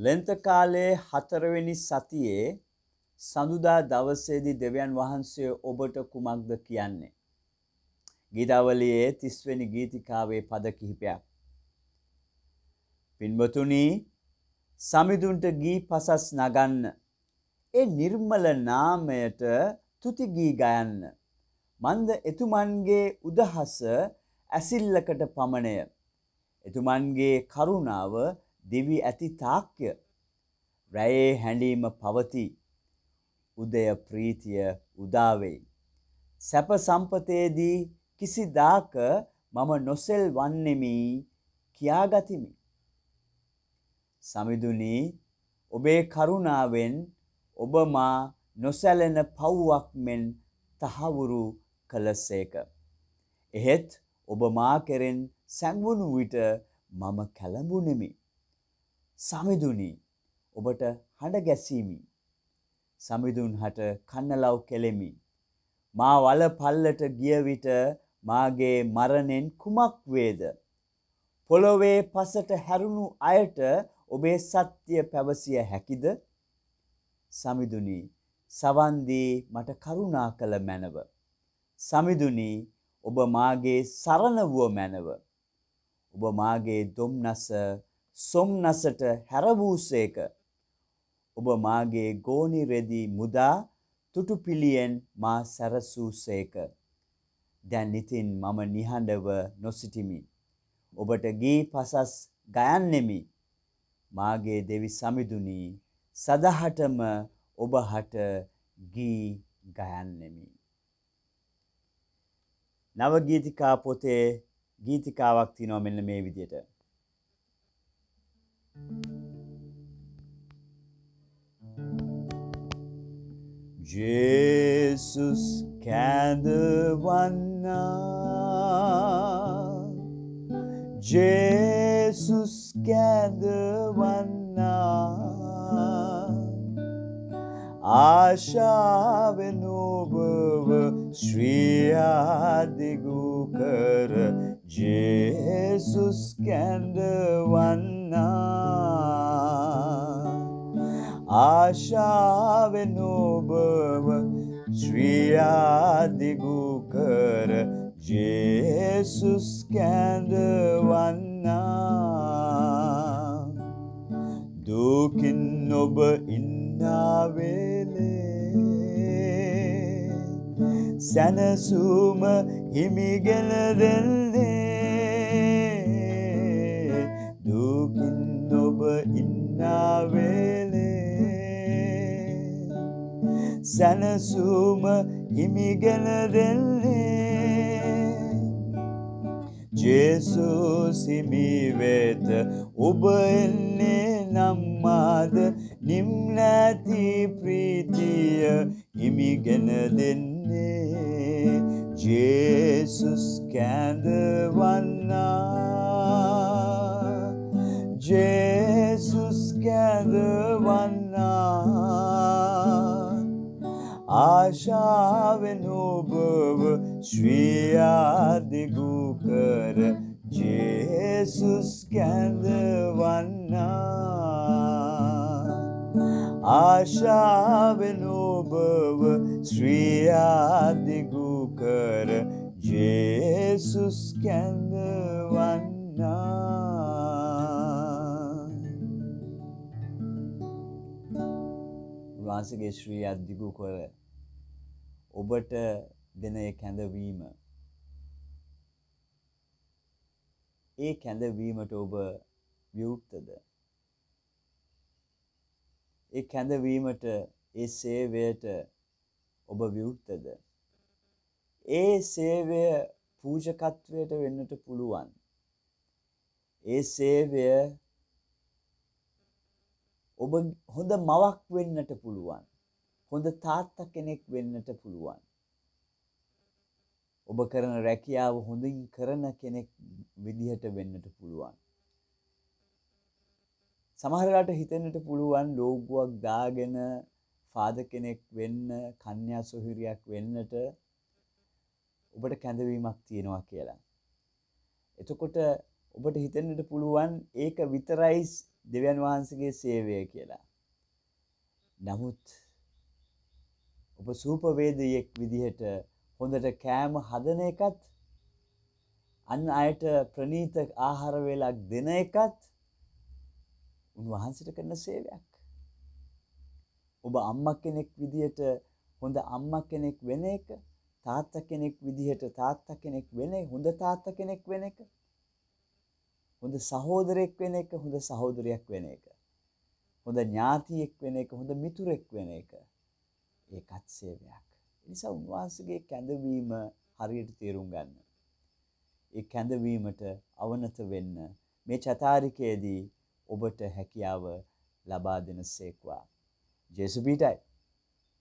ලෙන්ත කාලයේ 4 වෙනි සතියේ සඳුදා දවසේදී දෙවියන් වහන්සේ ඔබට කුමක්ද කියන්නේ? ගීතාවලියේ 30 වෙනි ගීතිකාවේ පද කිහිපයක්. පින්වතුනි, සමිඳුන්ට ගී පසස් නගන්න. ඒ නිර්මල නාමයට තුති ගී ගයන්න. මන්ද එතුමන්ගේ උදහස ඇසිල්ලකට පමණය. එතුමන්ගේ කරුණාව දිවි ඇති තාක්‍ය. රැයේ හැඬීම පවති. උදය ප්‍රීතිය උදා වෙයි. සැප සම්පතේදී කිසිදාක මම නොසෙල් වන්නෙමි කියාගතිමි. සමිඳුනි, ඔබේ කරුණාවෙන් ඔබ මා නොසැලෙන පව්වක් මෙන් තහවුරු කළසේක. එහෙත් ඔබ මා කෙරෙන් සැඟවුණු විට මම කැළඹුණෙමි. සමිඳුනි, ඔබට හඬ ගැසීමි. සමිඳුන් හට කන්නලව් කෙලෙමි. මා වල පල්ලට ගිය විට මාගේ මරණෙන් කුමක් වේද? පොළොවේ පසට හැරුණු අයට ඔබේ සත්‍ය පැවසිය හැකිද? සමිඳුනි, සවන් දී මට කරුණා කළ මැනව. සමිඳුනි, ඔබ මාගේ සරණ වූ මැනව. ඔබ මාගේ දුම්නස සොම්නසට හැරවූසේක. ඔබ මාගේ ගෝනි රෙදි මුදා තුටුපිලියෙන් මා සැරසූසේක. දැන් ඉතින් මම නිහඬව නොසිටිමි. ඔබට ගී පසස් ගයන්නෙමි. මාගේ දෙවි සමිඳුනි, සදහටම ඔබ හට ගී ගයන්නෙමි. නව ගීතිකා පොතේ ගීතිකාවක් තියෙනවා මෙන්න මේ විදිහට. ජේසුස් කැඳවන්නා, ජේසුස් කැඳවන්නා, ආශාවෙන් ඔබව ශ්‍රියාදිගු කර ජේසුස් කැඳවන්නා, ආශාවෙන් ඔබව ශ්‍රියාදිගු කර ජේසුස් කැඳවන්නා. දුකින් ඔබ ඉන්නා වේලේ සැනසුම හිමිගෙන දෙන්නේ. දුකින් ඔබ ඉන්නා වේලේ සැනසුම හිමිගෙන දෙන්නේ. ජේසුස් හිමි වෙත ඔබ එන්නේ නම් මාද නිම්නැති ප්‍රීතිය හිමිගෙන දෙන්නේ. ජේසුස් කැඳවන්නා, ජේසුස් කැඳවන්නා, ආශාවෙන් ඔබව ශ්‍රියාදිගු කර ජේසුස් කැඳවන්නා, ආශාවෙන් ඔබව ශ්‍රියාදිගු කර ජේසුස් කැඳවන්නා. උන්වහන්සේගේ ශ්‍රියාදිගු කර ඔබට දෙන ඒ කැඳවීම, ඒ කැඳවීමට ඔබ විවුර්තද? ඒ කැඳවීමට, ඒ සේවයට ඔබ විවුර්තද? ඒ සේවය පූජකත්වයට වෙන්නට පුළුවන්. ඒ සේවය ඔබ හොඳ මවක් වෙන්නට පුළුවන්. හොඳ තාත්තා කෙනෙක් වෙන්නට පුළුවන්. ඔබ කරන රැකියාව හොඳින් කරන කෙනෙක් විදිහට වෙන්නට පුළුවන්. සමහර වෙලාවට හිතෙන්නට පුළුවන් ලෝගුවක් දාගෙන ෆාදර් කෙනෙක් වෙන්න, කන්‍යා සොහොයුරියක් වෙන්නට ඔබට කැඳවීමක් තියෙනවා කියලා. එතකොට ඔබට හිතෙන්නට පුළුවන් ඒක විතරයි දෙවියන් වහන්සේගේ සේවය කියලා. නමුත් ඔබ සූපවේදියෙක් විදිහට හොඳට කෑම හදන එකත් අන් අයට ප්‍රණීත ආහාර වේලක් දෙන එකත් උන්වහන්සේට කරන සේවයක්. ඔබ අම්මා කෙනෙක් විදිහට හොඳ අම්මා කෙනෙක් වෙන එක, තාත්තා කෙනෙක් විදිහට තාත්තා කෙනෙක් වෙන එක, හොඳ තාත්තා කෙනෙක් වෙන එක, හොඳ සහෝදරයෙක් වෙන එක, හොඳ සහෝදරියක් වෙන එක, හොඳ ඥාතියෙක් වෙන එක, හොඳ මිතුරෙක් වෙන එක, ඒකත් සේවයක්. ඒ නිසා උන්වහන්සේගේ කැඳවීම හරියට තේරුම් ගන්න. ඒ කැඳවීමට අවනත වෙන්න මේ චතාරිකයේදී ඔබට හැකියාව ලබා දෙනසේක්වා. ජේසු පීඨයි.